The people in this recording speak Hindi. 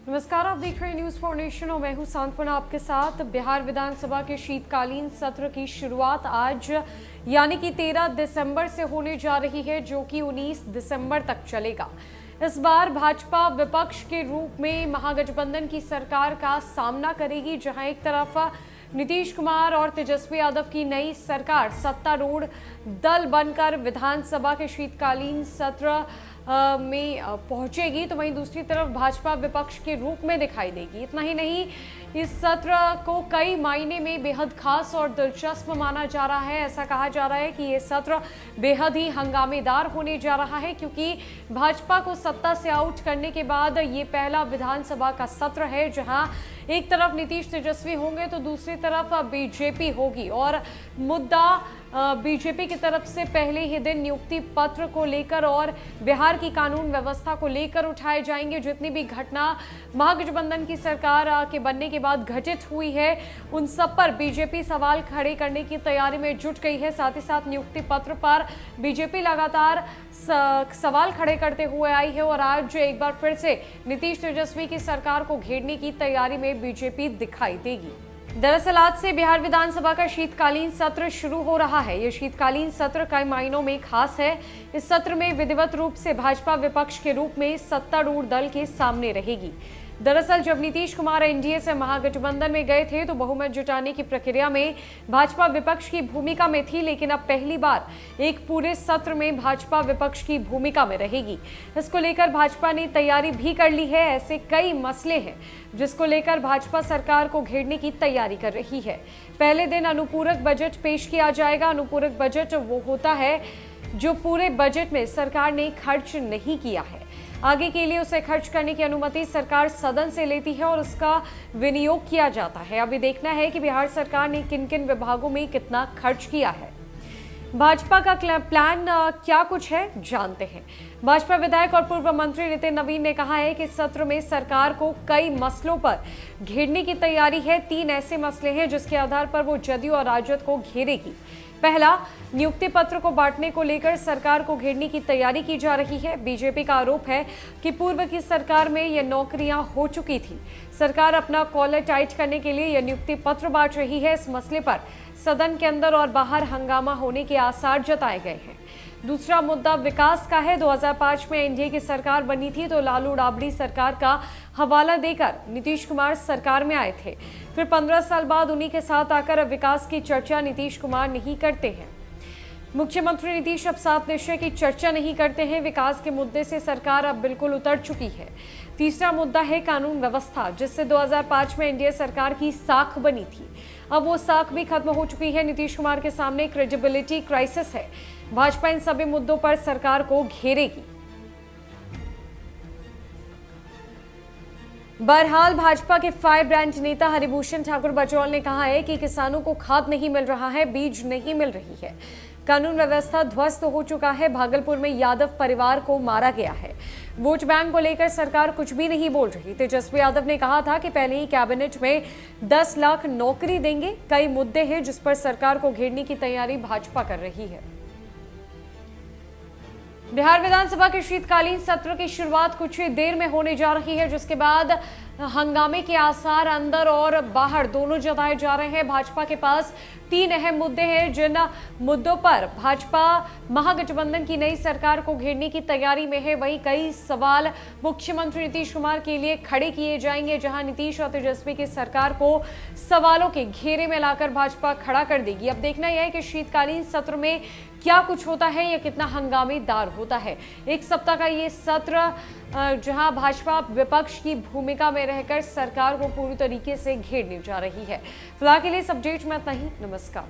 नमस्कार, आप देख रहे हैं न्यूज फॉर नेशन और मैं हूं सांत्वना आपके साथ। बिहार विधानसभा के शीतकालीन सत्र की शुरुआत आज यानी कि 13 दिसंबर से होने जा रही है, जो कि 19 दिसंबर तक चलेगा। इस बार भाजपा विपक्ष के रूप में महागठबंधन की सरकार का सामना करेगी, जहां एक तरफ नीतीश कुमार और तेजस्वी यादव की नई सरकार सत्तारूढ़ दल बनकर विधानसभा के शीतकालीन सत्र में पहुंचेगी, तो वहीं दूसरी तरफ भाजपा विपक्ष के रूप में दिखाई देगी। इतना ही नहीं, इस सत्र को कई मायने में बेहद खास और दिलचस्प माना जा रहा है। ऐसा कहा जा रहा है कि ये सत्र बेहद ही हंगामेदार होने जा रहा है, क्योंकि भाजपा को सत्ता से आउट करने के बाद ये पहला विधानसभा का सत्र है जहां एक तरफ नीतीश तेजस्वी होंगे तो दूसरी तरफ बीजेपी होगी। और मुद्दा बीजेपी की तरफ से पहले ही दिन नियुक्ति पत्र को लेकर और बिहार की कानून व्यवस्था को लेकर उठाए जाएंगे। जितनी भी घटना महागठबंधन की सरकार के बनने के बाद घटित हुई है, उन सब पर बीजेपी सवाल खड़े करने की तैयारी में जुट गई है। साथ ही साथ नियुक्ति पत्र पर बीजेपी लगातार सवाल खड़े करते हुए आई है और आज एक बार फिर से नीतीश तेजस्वी की सरकार को घेरने की तैयारी में बीजेपी दिखाई देगी। दरअसल आज से बिहार विधानसभा का शीतकालीन सत्र शुरू हो रहा है। ये शीतकालीन सत्र कई मायनों में खास है। इस सत्र में विधिवत रूप से भाजपा विपक्ष के रूप में सत्तारूढ़ दल के सामने रहेगी। दरअसल जब नीतीश कुमार एनडीए से महागठबंधन में गए थे तो बहुमत जुटाने की प्रक्रिया में भाजपा विपक्ष की भूमिका में थी, लेकिन अब पहली बार एक पूरे सत्र में भाजपा विपक्ष की भूमिका में रहेगी। इसको लेकर भाजपा ने तैयारी भी कर ली है। ऐसे कई मसले हैं जिसको लेकर भाजपा सरकार को घेरने की तैयारी कर रही है। पहले दिन अनुपूरक बजट पेश किया जाएगा। अनुपूरक बजट वो होता है जो पूरे बजट में सरकार ने खर्च नहीं किया है, आगे के लिए उसे खर्च करने की अनुमति सरकार सदन से लेती है और उसका विनियोग किया जाता है। अभी देखना है कि बिहार सरकार ने किन किन विभागों में कितना खर्च किया है। भाजपा का प्लान क्या कुछ है, जानते हैं। भाजपा विधायक और पूर्व मंत्री नितिन नवीन ने कहा है कि सत्र में सरकार को कई मसलों पर घेरने की तैयारी है। 3 ऐसे मसले हैं जिसके आधार पर वो जदयू और राजद को घेरेगी। पहला, नियुक्ति पत्र को बांटने को लेकर सरकार को घेरने की तैयारी की जा रही है। बीजेपी का आरोप है कि पूर्व की सरकार में ये नौकरियां हो चुकी थी। सरकार अपना कॉलर टाइट करने के लिए यह नियुक्ति पत्र बांट रही है। इस मसले पर सदन के अंदर और बाहर हंगामा होने के आसार जताए गए हैं। दूसरा मुद्दा विकास का है। 2005 में एनडीए की सरकार बनी थी तो लालू राबड़ी सरकार का हवाला देकर नीतीश कुमार सरकार में आए थे। फिर 15 साल बाद उन्हीं के साथ आकर अब विकास की चर्चा नीतीश कुमार नहीं करते हैं। मुख्यमंत्री नीतीश अब 7 निश्चय की चर्चा नहीं करते हैं। विकास के मुद्दे से सरकार अब बिल्कुल उतर चुकी है। तीसरा मुद्दा है कानून व्यवस्था, जिससे 2005 में एनडीए सरकार की साख बनी थी। अब वो साख भी खत्म हो चुकी है। नीतीश कुमार के सामने क्रेडिबिलिटी क्राइसिस है। भाजपा इन सभी मुद्दों पर सरकार को घेरेगी। बहरहाल भाजपा के फायर ब्रांड नेता हरिभूषण ठाकुर बचौल ने कहा है कि किसानों को खाद नहीं मिल रहा है, बीज नहीं मिल रही है, कानून व्यवस्था ध्वस्त हो चुका है। भागलपुर में यादव परिवार को मारा गया है। वोट बैंक को लेकर सरकार कुछ भी नहीं बोल रही। तेजस्वी यादव ने कहा था कि पहले ही कैबिनेट में 10 लाख नौकरी देंगे। कई मुद्दे हैं जिस पर सरकार को घेरने की तैयारी भाजपा कर रही है। बिहार विधानसभा के शीतकालीन सत्र की शुरुआत कुछ ही देर में होने जा रही है, जिसके बाद हंगामे के आसार अंदर और बाहर दोनों जताए जा रहे हैं। भाजपा के पास 3 अहम मुद्दे हैं, जिन मुद्दों पर भाजपा महागठबंधन की नई सरकार को घेरने की तैयारी में है। वहीं कई सवाल मुख्यमंत्री नीतीश कुमार के लिए खड़े किए जाएंगे, जहां नीतीश और तेजस्वी की सरकार को सवालों के घेरे में लाकर भाजपा खड़ा कर देगी। अब देखना यह है कि शीतकालीन सत्र में क्या कुछ होता है या कितना हंगामेदार होता है। एक सप्ताह का ये सत्र जहां भाजपा विपक्ष की भूमिका में रहकर सरकार को पूरी तरीके से घेरने जा रही है। फिलहाल के लिए इस अपडेट में इतना ही। नमस्कार।